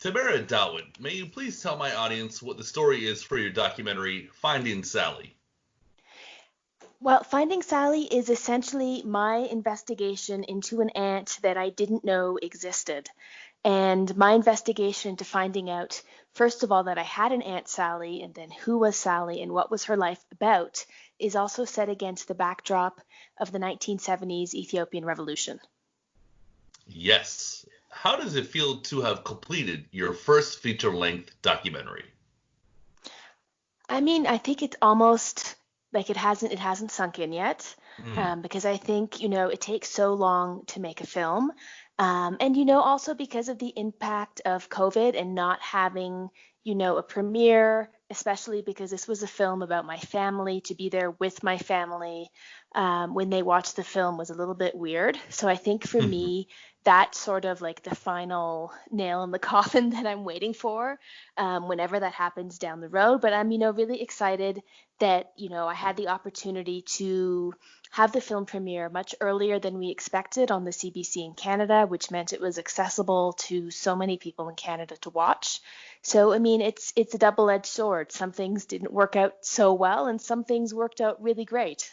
Tamara Dawit, may you please tell my audience what the story is for your documentary, Finding Sally? Well, Finding Sally is essentially my investigation into an ant that I didn't know existed. And my investigation into finding out, first of all, that I had an Aunt Sally, and then who was Sally and what was her life about, is also set against the backdrop of the 1970s Ethiopian Revolution. Yes. How does it feel to have completed your first feature-length documentary? I mean, I think it's almost like it hasn't sunk in yet, Hmm. because I think it takes so long to make a film, and also because of the impact of COVID and not having a premiere, especially because this was a film about my family. To be there with my family when they watched the film was a little bit weird. So I think for me, that's sort of like the final nail in the coffin that I'm waiting for whenever that happens down the road. But I'm, really excited that, I had the opportunity to have the film premiere much earlier than we expected on the CBC in Canada, which meant it was accessible to so many people in Canada to watch. So, I mean, it's a double-edged sword. Some things didn't work out so well, and some things worked out really great.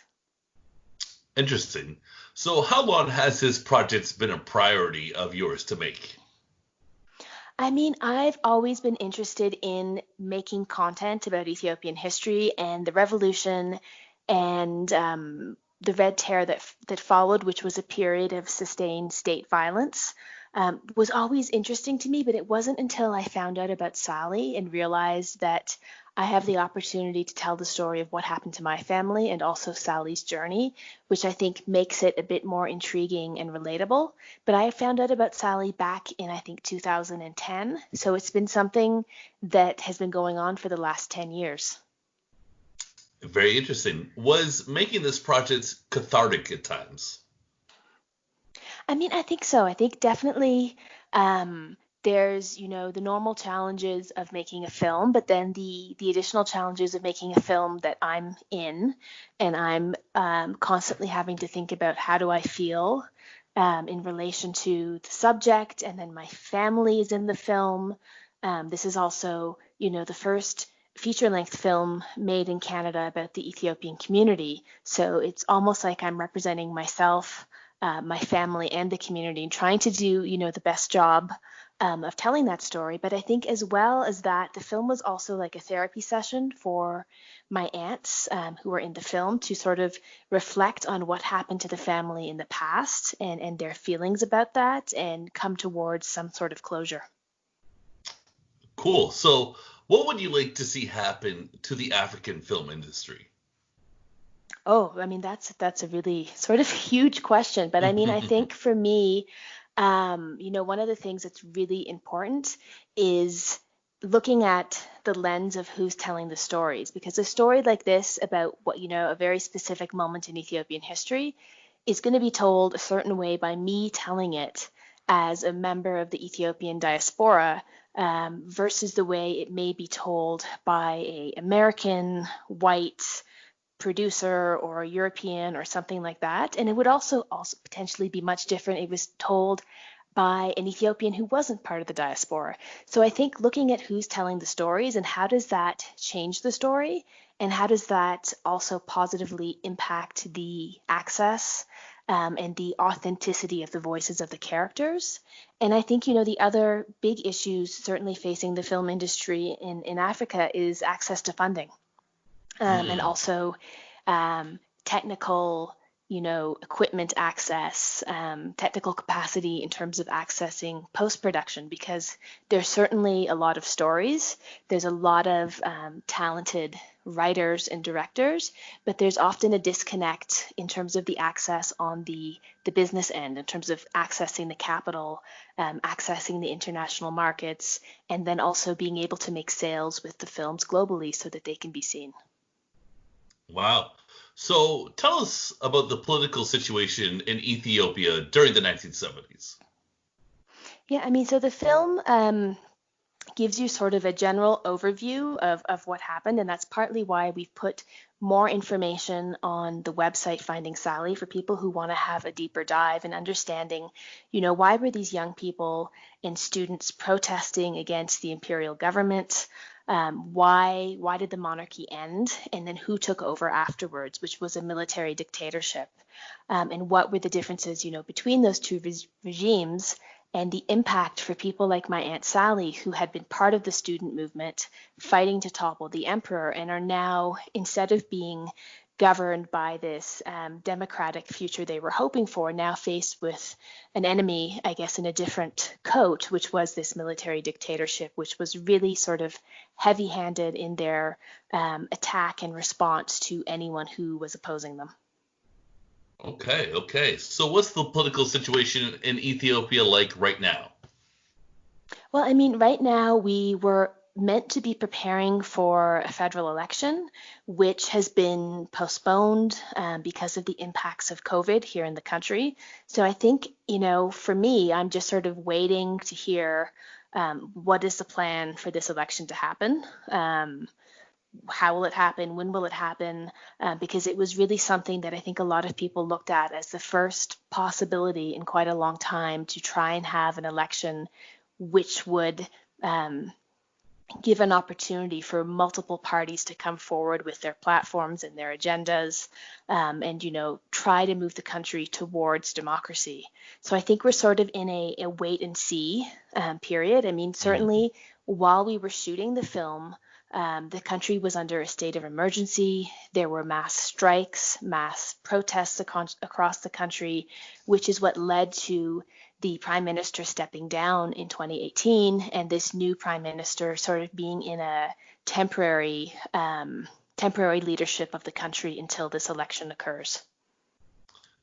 Interesting. So, how long has this project been a priority of yours to make? I mean, I've always been interested in making content about Ethiopian history and the revolution and the Red Terror that followed, which was a period of sustained state violence, was always interesting to me. But it wasn't until I found out about Sally and realized that I have the opportunity to tell the story of what happened to my family and also Sally's journey, which I think makes it a bit more intriguing and relatable. But I found out about Sally back in, I think, 2010. So it's been something that has been going on for the last 10 years. Very interesting. Was making this project cathartic at times? I mean, I think so. I think definitely there's, the normal challenges of making a film, but then the additional challenges of making a film that I'm in, and I'm constantly having to think about how do I feel in relation to the subject, and then my family is in the film. This is also, the first feature-length film made in Canada about the Ethiopian community. So it's almost like I'm representing myself, my family, and the community, and trying to do, the best job of telling that story. But I think as well as that, the film was also like a therapy session for my aunts who were in the film to sort of reflect on what happened to the family in the past and their feelings about that and come towards some sort of closure. Cool. So, what would you like to see happen to the African film industry? Oh, I mean, that's a really sort of huge question, but I mean, I think for me, one of the things that's really important is looking at the lens of who's telling the stories, because a story like this about what, a very specific moment in Ethiopian history is going to be told a certain way by me telling it as a member of the Ethiopian diaspora, versus the way it may be told by a American white producer or a European or something like that. And it would also potentially be much different. It was told by an Ethiopian who wasn't part of the diaspora. So I think looking at who's telling the stories and how does that change the story, and how does that also positively impact the access and the authenticity of the voices of the characters. And I think, the other big issues certainly facing the film industry in Africa is access to funding, and Hmm. also technical, equipment access, technical capacity in terms of accessing post production, because there's certainly a lot of stories. There's a lot of talented writers and directors, but there's often a disconnect in terms of the access on the business end, in terms of accessing the capital, accessing the international markets, and then also being able to make sales with the films globally so that they can be seen. Wow. So, tell us about the political situation in Ethiopia during the 1970s. Yeah, I mean, so the film gives you sort of a general overview of what happened. And that's partly why we've put more information on the website Finding Sally for people who want to have a deeper dive and understanding, why were these young people and students protesting against the imperial government? Why did the monarchy end? And then who took over afterwards, which was a military dictatorship? And what were the differences, between those two regimes, and the impact for people like my Aunt Sally, who had been part of the student movement fighting to topple the emperor and are now, instead of being governed by this democratic future they were hoping for, now faced with an enemy, I guess, in a different coat, which was this military dictatorship, which was really sort of heavy-handed in their attack and response to anyone who was opposing them. Okay. So what's the political situation in Ethiopia like right now? Well, I mean, right now we were meant to be preparing for a federal election, which has been postponed because of the impacts of COVID here in the country. So I think, for me, I'm just sort of waiting to hear what is the plan for this election to happen. How will it happen? When will it happen? Because it was really something that I think a lot of people looked at as the first possibility in quite a long time to try and have an election which would give an opportunity for multiple parties to come forward with their platforms and their agendas and, try to move the country towards democracy. So I think we're sort of in a wait and see period. I mean, certainly while we were shooting the film, the country was under a state of emergency. There were mass strikes, mass protests across the country, which is what led to the prime minister stepping down in 2018 and this new prime minister sort of being in a temporary leadership of the country until this election occurs.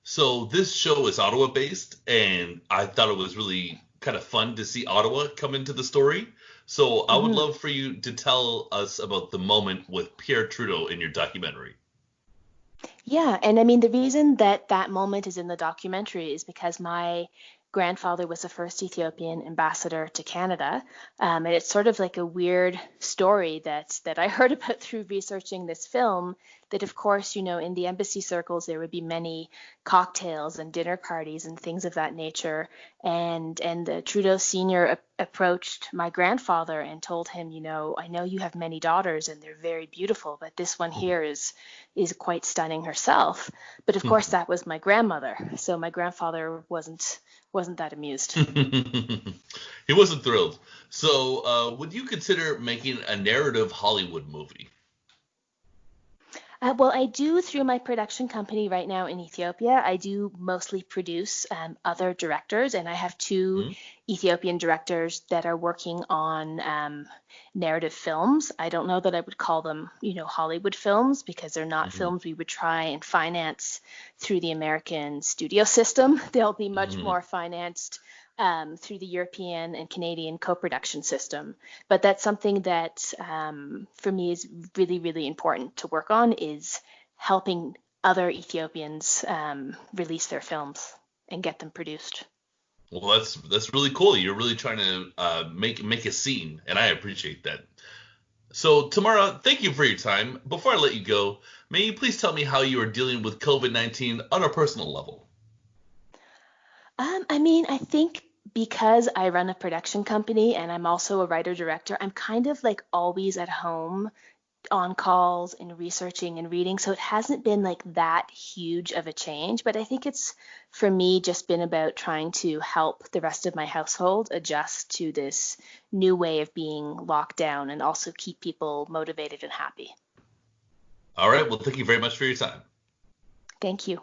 So this show is Ottawa based, and I thought it was really kind of fun to see Ottawa come into the story. So I would love for you to tell us about the moment with Pierre Trudeau in your documentary. Yeah, and I mean, the reason that moment is in the documentary is because my grandfather was the first Ethiopian ambassador to Canada, and it's sort of like a weird story that I heard about through researching this film. That of course, in the embassy circles there would be many cocktails and dinner parties and things of that nature, and the Trudeau Senior approached my grandfather and told him, I know you have many daughters and they're very beautiful, but this one here is quite stunning herself. But of course, that was my grandmother, so my grandfather wasn't that amused. He wasn't thrilled. So would you consider making a narrative Hollywood movie? Well, I do through my production company right now in Ethiopia. I do mostly produce other directors, and I have two Ethiopian directors that are working on narrative films. I don't know that I would call them, Hollywood films, because they're not films we would try and finance through the American studio system. They'll be much more financed through the European and Canadian co-production system. But that's something that for me is really, really important to work on, is helping other Ethiopians release their films and get them produced. Well, that's really cool. You're really trying to make a scene, and I appreciate that. So, Tamara, thank you for your time. Before I let you go, may you please tell me how you are dealing with COVID-19 on a personal level? I mean, I think because I run a production company and I'm also a writer director, I'm kind of like always at home on calls and researching and reading. So it hasn't been like that huge of a change, but I think it's for me just been about trying to help the rest of my household adjust to this new way of being locked down and also keep people motivated and happy. All right. Well, thank you very much for your time. Thank you.